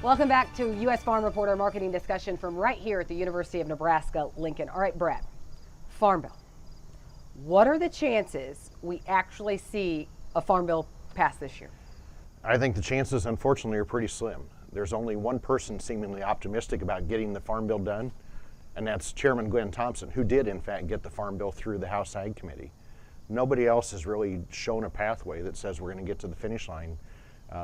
Welcome back to U.S. Farm Reporter marketing discussion from right here at the University of Nebraska-Lincoln. All right, Brad, Farm Bill. What are the chances we actually see a Farm Bill pass this year? I think the chances, unfortunately, are pretty slim. There's only one person seemingly optimistic about getting the Farm Bill done, and that's Chairman Glenn Thompson, who did, in fact, get the Farm Bill through the House Ag Committee. Nobody else has really shown a pathway that says we're going to get to the finish line.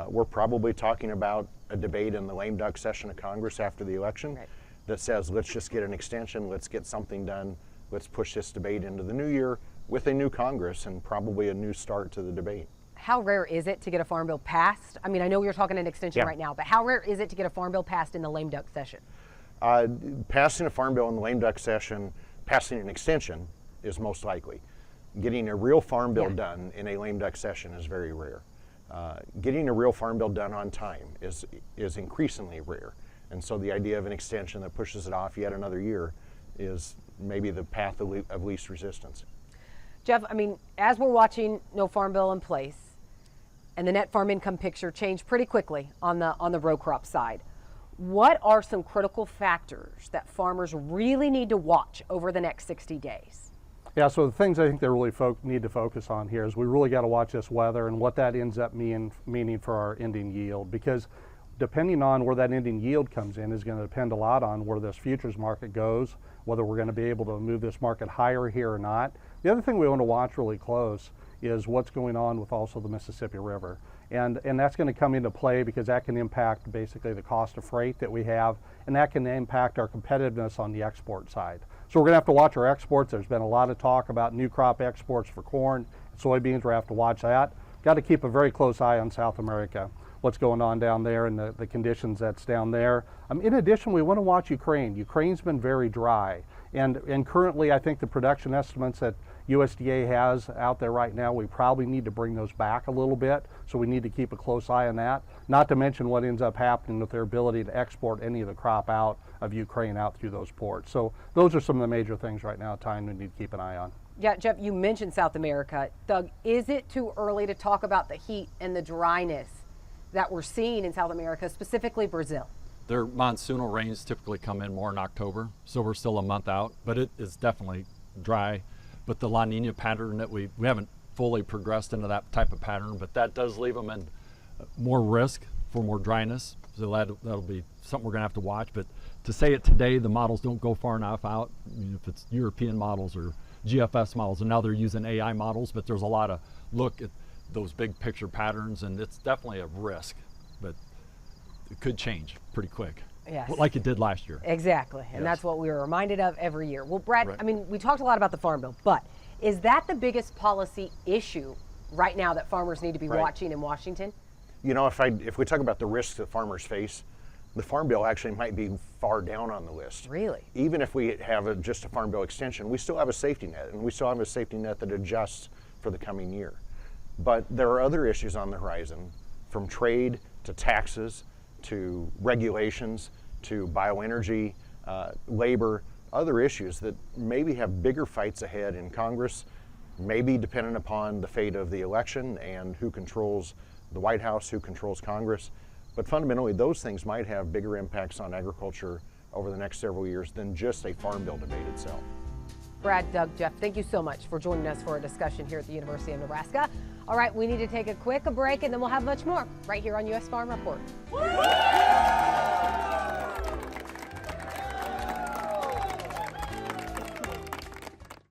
We're probably talking about a debate in the lame duck session of Congress after the election that says, let's just get an extension, let's get something done, let's push this debate into the new year with a new Congress and probably a new start to the debate. How rare is it to get a Farm Bill passed? I mean, I know you're talking an extension right now, but how rare is it to get a Farm Bill passed in the lame duck session? Passing a Farm Bill in the lame duck session, passing an extension is most likely. Getting a real Farm Bill done in a lame duck session is very rare. Getting a real Farm Bill done on time is increasingly rare. And so the idea of an extension that pushes it off yet another year is maybe the path of least resistance. Jeff, I mean, as we're watching no Farm Bill in place and the net farm income picture change pretty quickly on the row crop side, what are some critical factors that farmers really need to watch over the next 60 days? Yeah, so the things I think they really need to focus on here is we really got to watch this weather and what that ends up meaning for our ending yield, because depending on where that ending yield comes in is going to depend a lot on where this futures market goes, whether we're going to be able to move this market higher here or not. The other thing we want to watch really close is what's going on with also the Mississippi River. And that's going to come into play because that can impact basically the cost of freight that we have, and that can impact our competitiveness on the export side. So we're going to have to watch our exports. There's been a lot of talk about new crop exports for corn, soybeans. We're going to have to watch that. Got to keep a very close eye on South America, what's going on down there and the conditions that's down there. In addition, we want to watch Ukraine. Ukraine's been very dry. And currently, I think the production estimates that USDA has out there right now, we probably need to bring those back a little bit. So we need to keep a close eye on that. Not to mention what ends up happening with their ability to export any of the crop out of Ukraine out through those ports. So those are some of the major things right now, Ty, we need to keep an eye on. Yeah, Jeff, you mentioned South America. Doug, is it too early to talk about the heat and the dryness that we're seeing in South America, specifically Brazil? Their monsoonal rains typically come in more in October, so we're still a month out, but it is definitely dry. But the La Nina pattern that we haven't fully progressed into that type of pattern, but that does leave them in more risk for more dryness. So that'll be something we're gonna have to watch. But to say it today, the models don't go far enough out. I mean, if it's European models or GFS models, and now they're using AI models, but there's a lot of look at those big picture patterns, and it's definitely a risk, but it could change pretty quick. Yes. Like it did last year. Exactly, and that's what we were reminded of every year. Well, Brad, I mean, we talked a lot about the Farm Bill, but is that the biggest policy issue right now that farmers need to be watching in Washington? You know, if we talk about the risks that farmers face, the Farm Bill actually might be far down on the list. Really? Even if we have just a Farm Bill extension, we still have a safety net, and we still have a safety net that adjusts for the coming year. But there are other issues on the horizon, from trade to taxes to regulations to bioenergy, labor, other issues that maybe have bigger fights ahead in Congress, maybe dependent upon the fate of the election and who controls the White House, who controls Congress. But fundamentally, those things might have bigger impacts on agriculture over the next several years than just a Farm Bill debate itself. Brad, Doug, Jeff, thank you so much for joining us for a discussion here at the University of Nebraska. All right, we need to take a quick break, and then we'll have much more right here on U.S. Farm Report.